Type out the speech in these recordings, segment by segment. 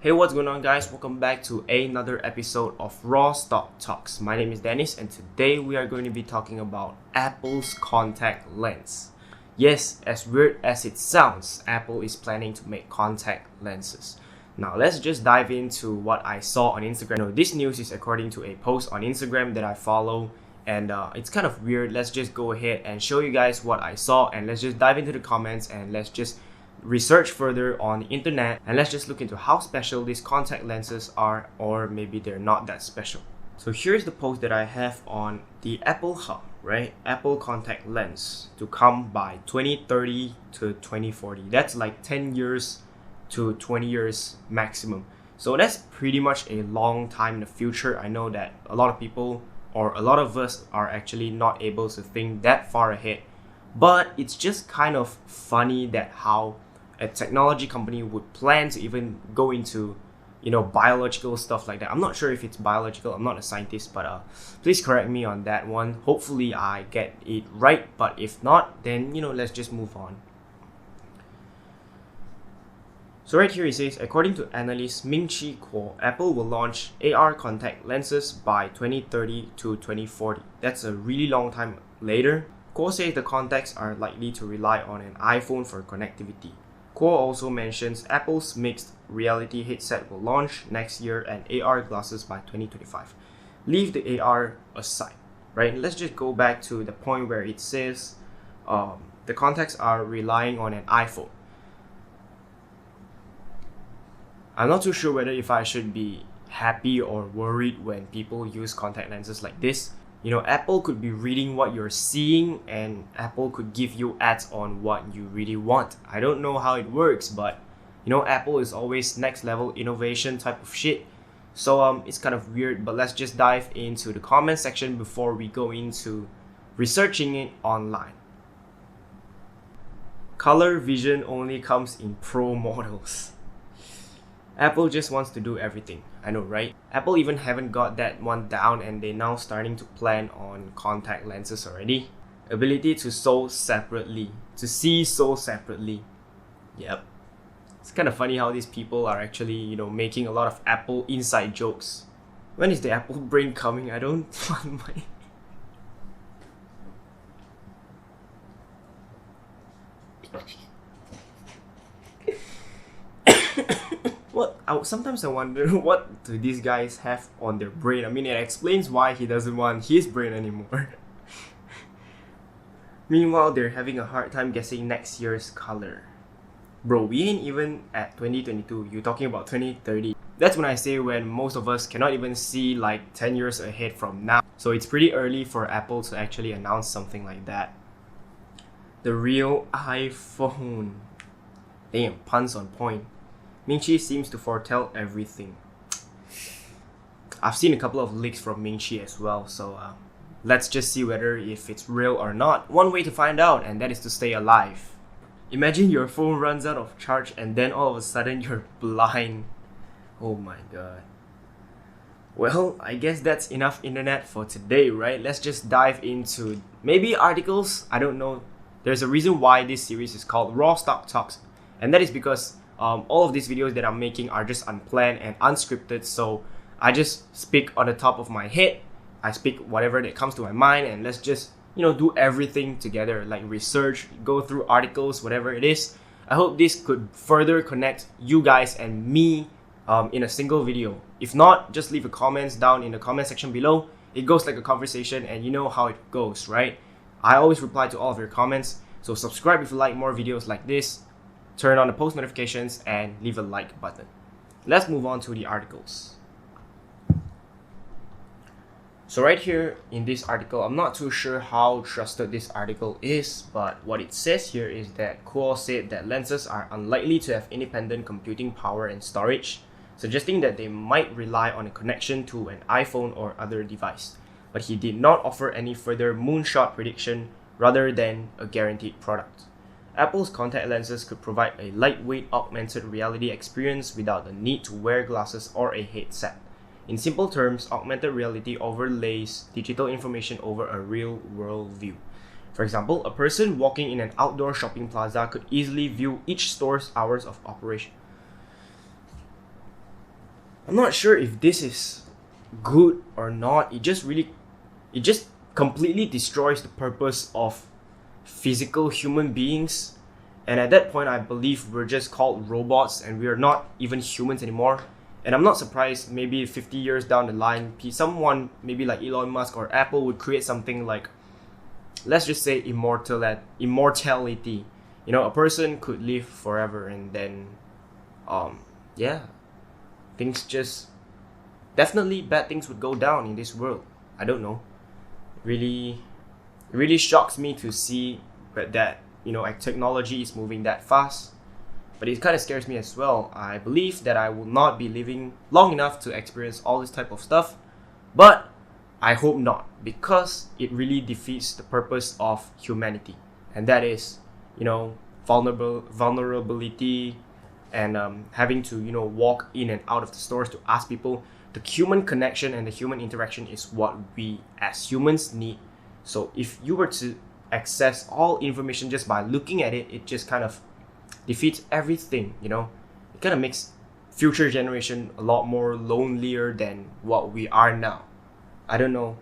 Hey, what's going on, guys? Welcome back to another episode of Raw Stock Talks. My name is Denis, and today we are going to be talking about Apple's contact lens. Yes, as weird as it sounds, Apple is planning to make contact lenses. Now, let's just dive into what I saw on Instagram. Now, this news is according to a post on Instagram that I follow, and it's kind of weird. Let's just go ahead and show you guys what I saw, and let's just dive into the comments and let's just research further on the internet, and let's just look into how special these contact lenses are, or maybe they're not that special. So here's the post that I have on the Apple Hub, right? Apple contact lens to come by 2030 to 2040. That's like 10 years to 20 years maximum. So that's pretty much a long time in the future. I know that a lot of people, or a lot of us, are actually not able to think that far ahead. But it's just kind of funny that how a technology company would plan to even go into, biological stuff like that. I'm not sure if it's biological. I'm not a scientist, but please correct me on that one. Hopefully I get it right, but if not, then, let's just move on. So right here it says, according to analyst Ming-Chi Kuo, Apple will launch AR contact lenses by 2030 to 2040. That's a really long time later. Kuo says the contacts are likely to rely on an iPhone for connectivity. Kuo also mentions Apple's mixed reality headset will launch next year and AR glasses by 2025. Leave the AR aside, right? Let's just go back to the point where it says the contacts are relying on an iPhone. I'm not too sure whether if I should be happy or worried when people use contact lenses like this. Apple could be reading what you're seeing, and Apple could give you ads on what you really want. I don't know how it works, but Apple is always next level innovation type of shit. So it's kind of weird, but let's just dive into the comment section before we go into researching it online. Color vision only comes in Pro models. Apple just wants to do everything. I know, right? Apple even haven't got that one down, and they're now starting to plan on contact lenses already. Ability to sew separately. To see so separately. Yep. It's kind of funny how these people are actually, making a lot of Apple inside jokes. When is the Apple brain coming? I don't want my... Sometimes I wonder what do these guys have on their brain. I mean, it explains why he doesn't want his brain anymore. Meanwhile, they're having a hard time guessing next year's color. Bro, we ain't even at 2022. You're talking about 2030. That's when I say when most of us cannot even see like 10 years ahead from now. So it's pretty early for Apple to actually announce something like that. The real iPhone. Damn, puns on point. Ming-Chi seems to foretell everything. I've seen a couple of leaks from Ming-Chi as well, so let's just see whether if it's real or not. One way to find out, and that is to stay alive. Imagine your phone runs out of charge and then all of a sudden you're blind. Oh my god. Well, I guess that's enough internet for today, right? Let's just dive into maybe articles. I don't know. There's a reason why this series is called Raw Stock Talks, and that is because all of these videos that I'm making are just unplanned and unscripted, so I just speak on the top of my head. I speak whatever that comes to my mind, and let's just, do everything together, like research, go through articles, whatever it is. I hope this could further connect you guys and me in a single video. If not, just leave a comments down in the comment section below. It goes like a conversation, and you know how it goes, right? I always reply to all of your comments, so subscribe if you like more videos like this. Turn on the post notifications and leave a like button. Let's move on to the articles. So right here in this article, I'm not too sure how trusted this article is, but what it says here is that Kuo said that lenses are unlikely to have independent computing power and storage, suggesting that they might rely on a connection to an iPhone or other device. But he did not offer any further moonshot prediction rather than a guaranteed product. Apple's contact lenses could provide a lightweight augmented reality experience without the need to wear glasses or a headset. In simple terms, augmented reality overlays digital information over a real-world view. For example, a person walking in an outdoor shopping plaza could easily view each store's hours of operation. I'm not sure if this is good or not. It just completely destroys the purpose of physical human beings. And at that point, I believe we're just called robots and we are not even humans anymore. And I'm not surprised maybe 50 years down the line, someone maybe like Elon Musk or Apple would create something like, let's just say immortality. You know, a person could live forever and then, yeah, things just, definitely bad things would go down in this world. I don't know. It really shocks me to see that, you know, like technology is moving that fast. But it kind of scares me as well. I believe that I will not be living long enough to experience all this type of stuff. But I hope not, because it really defeats the purpose of humanity. And that is, you know, vulnerability and having to, you know, walk in and out of the stores to ask people. The human connection and the human interaction is what we as humans need. So if you were to access all information just by looking at it, it just kind of defeats everything, you know. It kind of makes future generation a lot more lonelier than what we are now. I don't know,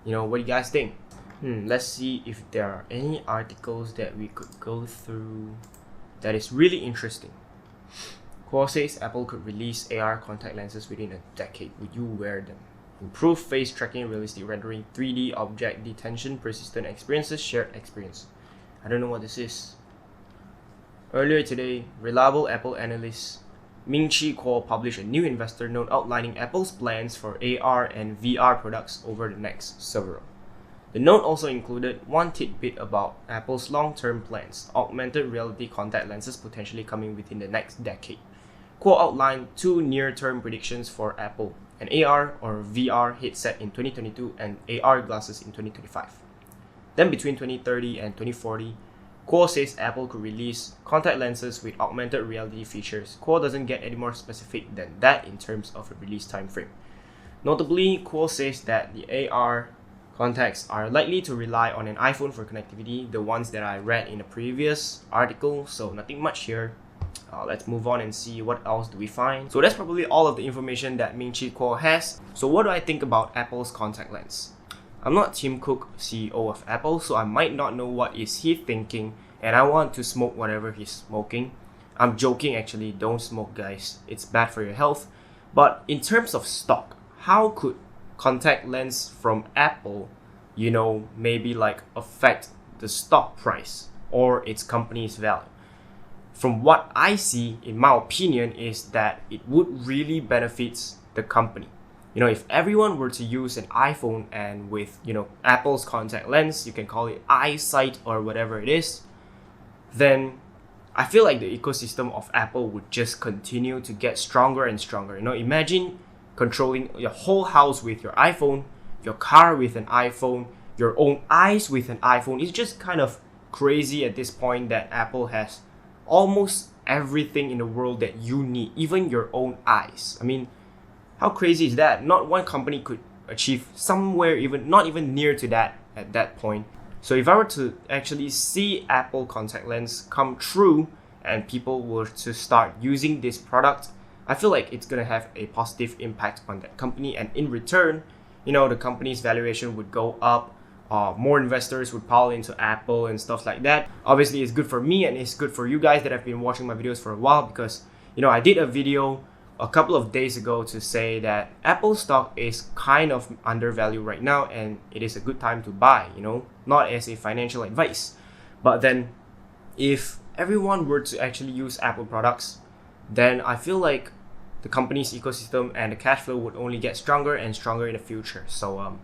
you know, what do you guys think? Let's see if there are any articles that we could go through that is really interesting. Quo says Apple could release AR contact lenses within a decade. Would you wear them? Improve face tracking, realistic rendering, 3D object detection, persistent experiences, shared experience. I don't know what this is. Earlier today, reliable Apple analyst Ming-Chi Kuo published a new investor note outlining Apple's plans for AR and VR products over the next several. The note also included one tidbit about Apple's long-term plans, augmented reality contact lenses potentially coming within the next decade. Kuo outlined two near-term predictions for Apple, an AR or VR headset in 2022 and AR glasses in 2025. Then between 2030 and 2040, Kuo says Apple could release contact lenses with augmented reality features. Kuo doesn't get any more specific than that in terms of a release time frame. Notably, Kuo says that the AR contacts are likely to rely on an iPhone for connectivity, the ones that I read in a previous article, so nothing much here. Let's move on and see what else do we find. So that's probably all of the information that Ming-Chi Kuo has. So what do I think about Apple's contact lens? I'm not Tim Cook, CEO of Apple, so I might not know what is he thinking, and I want to smoke whatever he's smoking. I'm joking actually, don't smoke guys, it's bad for your health. But in terms of stock, how could contact lens from Apple, you know, maybe like affect the stock price or its company's value? From what I see, in my opinion, is that it would really benefit the company. You know, if everyone were to use an iPhone and with, you know, Apple's contact lens, you can call it eyesight or whatever it is, then I feel like the ecosystem of Apple would just continue to get stronger and stronger. You know, imagine controlling your whole house with your iPhone, your car with an iPhone, your own eyes with an iPhone. It's just kind of crazy at this point that Apple has almost everything in the world that you need, even your own eyes. I mean, how crazy is that? Not one company could achieve somewhere even, not even near to that at that point. So if I were to actually see Apple contact lens come true and people were to start using this product, I feel like it's gonna have a positive impact on that company, and in return, you know, the company's valuation would go up. More investors would pile into Apple and stuff like that. Obviously, it's good for me and it's good for you guys that have been watching my videos for a while, because, you know, I did a video a couple of days ago to say that Apple stock is kind of undervalued right now and it is a good time to buy, you know, not as a financial advice. But then if everyone were to actually use Apple products, then I feel like the company's ecosystem and the cash flow would only get stronger and stronger in the future. So,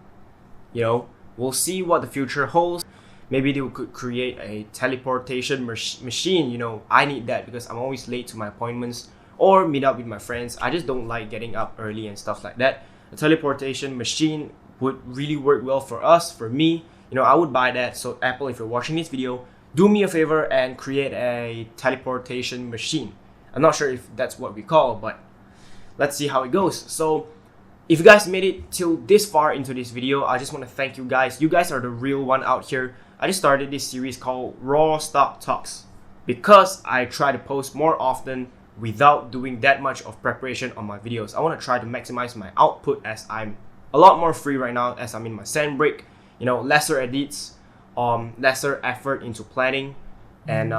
you know, we'll see what the future holds. Maybe they could create a teleportation machine. You know, I need that because I'm always late to my appointments or meet up with my friends. I just don't like getting up early and stuff like that. A teleportation machine would really work well for us, for me. You know, I would buy that. So Apple, if you're watching this video, do me a favor and create a teleportation machine. I'm not sure if that's what we call, but let's see how it goes. So if you guys made it till this far into this video, I just want to thank you guys. You guys are the real one out here. I just started this series called Raw Stock Talks because I try to post more often without doing that much of preparation on my videos. I want to try to maximize my output as I'm a lot more free right now, as I'm in my sand break, lesser edits, lesser effort into planning, and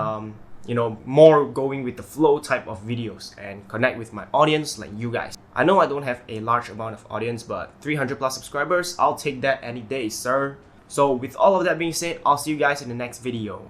more going with the flow type of videos and connect with my audience like you guys. I know I don't have a large amount of audience, but 300 plus subscribers, I'll take that any day, sir. So with all of that being said, I'll see you guys in the next video.